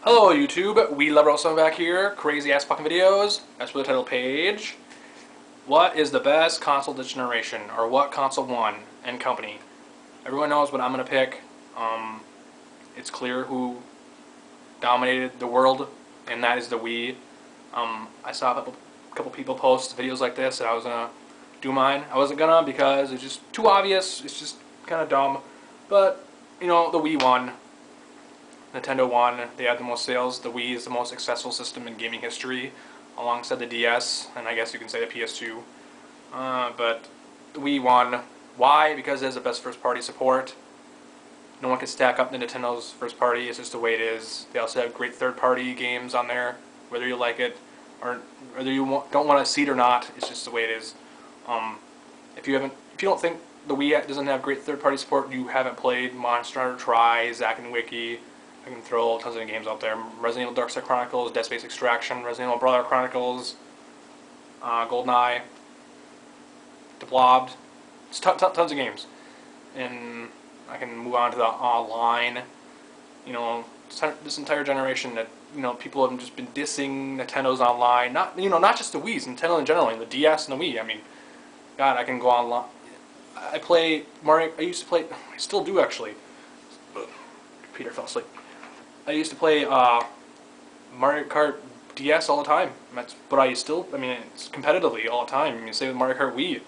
Hello YouTube, We Love Wrestling back here, crazy ass fucking videos, as per the title page. What is the best console this generation, or what console won, and company? Everyone knows what I'm gonna pick. It's clear who dominated the world, and that is the Wii. I saw a couple people post videos like this, and I was gonna do mine. I wasn't gonna because it's just too obvious, it's just kinda dumb. But, you know, the Wii won. Nintendo won. They had the most sales. The Wii is the most successful system in gaming history, alongside the DS, and I guess you can say the PS2. But the Wii won. Why? Because it has the best first-party support. No one can stack up the Nintendo's first-party. It's just the way it is. They also have great third-party games on there, whether you like it or whether you don't want to see it or not. It's just the way it is. If you don't think the Wii doesn't have great third-party support, you haven't played Monster Hunter Tri, Zack and Wiki. I can throw tons of games out there. Resident Evil Dark Side Chronicles, Dead Space Extraction, Resident Evil Brother Chronicles, GoldenEye, The Blob. It's tons of games. And I can move on to the online. You know, this entire generation that, you know, people have just been dissing Nintendo's online. Not just the Wii's, Nintendo in general, and the DS and the Wii. I mean, God, I can go online. I play Mario. I used to play. I still do actually. Peter fell asleep. I used to play Mario Kart DS all the time. But I mean, it's competitively all the time. I mean, same with Mario Kart Wii.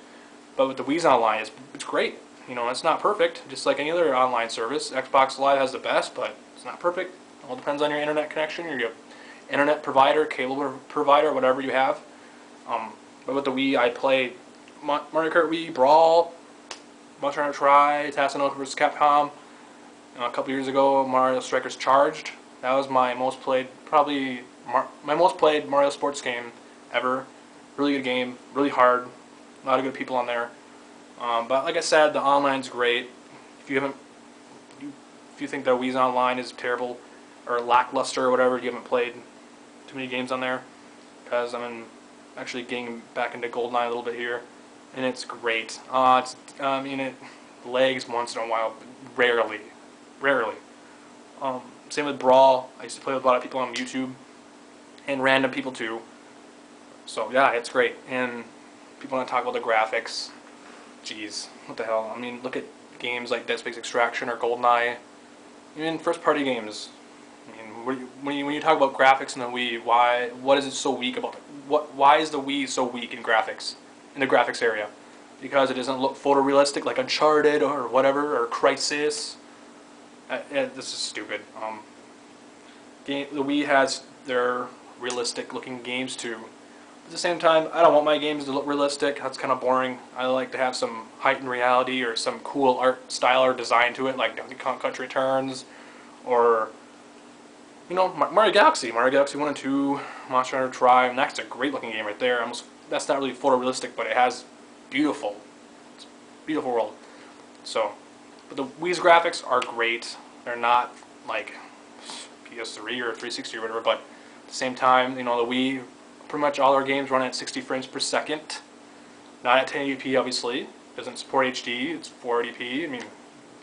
But with the Wii's online, it's great. You know, it's not perfect, just like any other online service. Xbox Live has the best, but it's not perfect. It all depends on your internet connection, your internet provider, cable provider, whatever you have. But with the Wii, I played Mario Kart Wii, Brawl, Monster Hunter Tri, Tatsunoko vs. Capcom. A couple years ago, Mario Strikers Charged. That was my most played, probably my most played Mario sports game ever. Really good game, really hard. A lot of good people on there. But like I said, the online's great. If you think that Wii's online is terrible or lackluster or whatever, you haven't played too many games on there. Because I'm actually getting back into GoldenEye a little bit here, and it's great. It lags once in a while, but rarely. Same with Brawl. I used to play with a lot of people on YouTube, and random people too. So yeah, it's great. And people want to talk about the graphics. Jeez, what the hell? I mean, look at games like Dead Space Extraction or GoldenEye. Even first-party games. I mean, when you talk about graphics in the Wii, what is it so weak about it? Why is the Wii so weak in graphics, in the graphics area? Because it doesn't look photorealistic like Uncharted or whatever, or Crysis. This is stupid. The Wii has their realistic-looking games too. At the same time, I don't want my games to look realistic. That's kind of boring. I like to have some heightened reality or some cool art style or design to it, like Donkey Kong Country Returns, or Mario Galaxy. Mario Galaxy 1 and 2, Monster Hunter Tri. And that's a great-looking game right there. That's not really photorealistic, but it has it's a beautiful world. So. But the Wii's graphics are great. They're not like PS3 or 360 or whatever, but at the same time, the Wii, pretty much all our games run at 60 frames per second. Not at 1080p, obviously. It doesn't support HD. It's 480p. I mean, it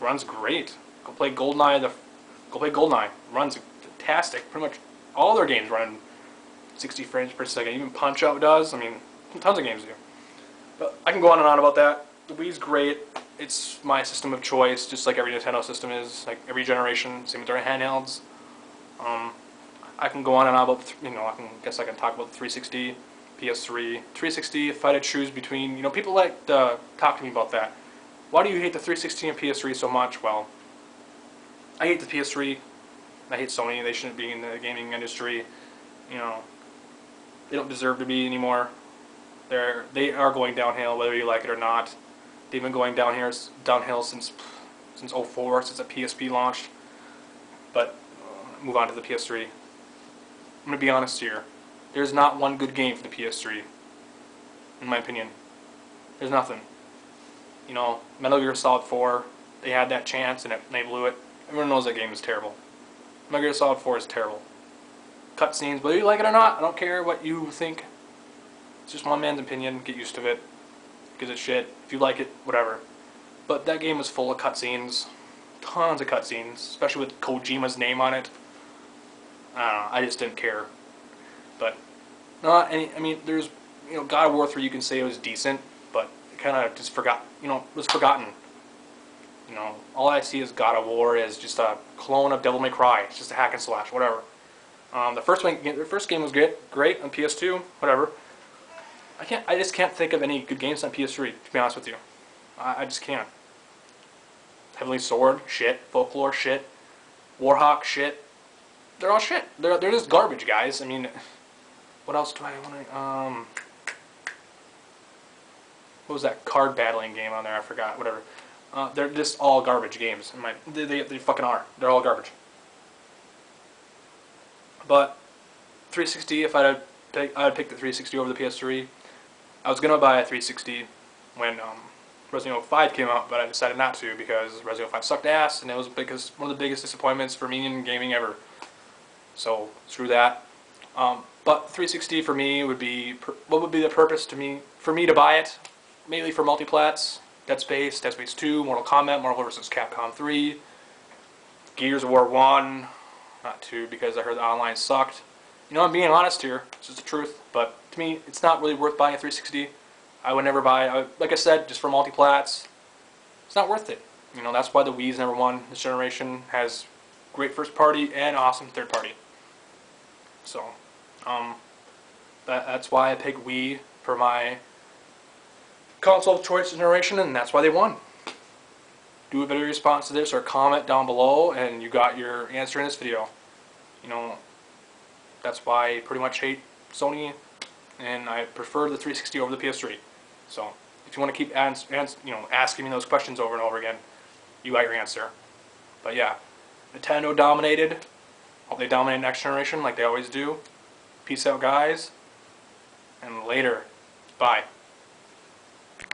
runs great. Go play GoldenEye. It runs fantastic. Pretty much all their games run 60 frames per second. Even Punch-Out does. I mean, tons of games do. But I can go on and on about that. The Wii's great. It's my system of choice, just like every Nintendo system is, like every generation. Same with their handhelds. I can go on and on about, I can talk about the 360, PS3, 360. If I had to choose between, people like to talk to me about that. Why do you hate the 360 and PS3 so much? Well, I hate the PS3. I hate Sony. They shouldn't be in the gaming industry. They don't deserve to be anymore. They are going downhill, whether you like it or not. They've been going downhill since '04, since the PSP launched. But move on to the PS3. I'm going to be honest here. There's not one good game for the PS3, in my opinion. There's nothing. Metal Gear Solid 4, they had that chance and they blew it. Everyone knows that game is terrible. Metal Gear Solid 4 is terrible. Cutscenes, whether you like it or not, I don't care what you think. It's just one man's opinion. Get used to it. Gives a shit. If you like it, whatever. But that game was full of cutscenes. Tons of cutscenes. Especially with Kojima's name on it. I don't know. I just didn't care. But not any. I mean, there's God of War 3. You can say it was decent, but it kind of just forgot. Was forgotten. All I see is God of War is just a clone of Devil May Cry. It's just a hack and slash, whatever. The first game was great on PS2, whatever. I just can't think of any good games on PS3. To be honest with you, I just can't. Heavenly Sword, shit. Folklore, shit. Warhawk, shit. They're all shit. They're just garbage, guys. I mean, what else do I want to? What was that card battling game on there? I forgot. Whatever. They're just all garbage games. They fucking are. They're all garbage. But 360, if I'd pick the 360 over the PS3. I was gonna buy a 360 when Resident Evil 5 came out, but I decided not to because Resident Evil 5 sucked ass, and it was one of the biggest disappointments for me in gaming ever. So screw that. But 360 for me would be what would be the purpose for me to buy it? Mainly for multiplats. Dead Space 2, Mortal Kombat, Marvel vs. Capcom 3, Gears of War 1, not 2 because I heard the online sucked. I'm being honest here, it's just the truth, but to me, it's not really worth buying a 360. I would never buy, like I said, just for multiplats, it's not worth it. That's why the Wii's never won this generation, has great first party and awesome third party. So, that's why I picked Wii for my console of choice generation, and that's why they won. Do a video response to this or comment down below, and you got your answer in this video. That's why I pretty much hate Sony, and I prefer the 360 over the PS3. So, if you want to keep asking me those questions over and over again, you got your answer. But yeah, Nintendo dominated. Hope they dominate next generation like they always do. Peace out, guys, and later. Bye.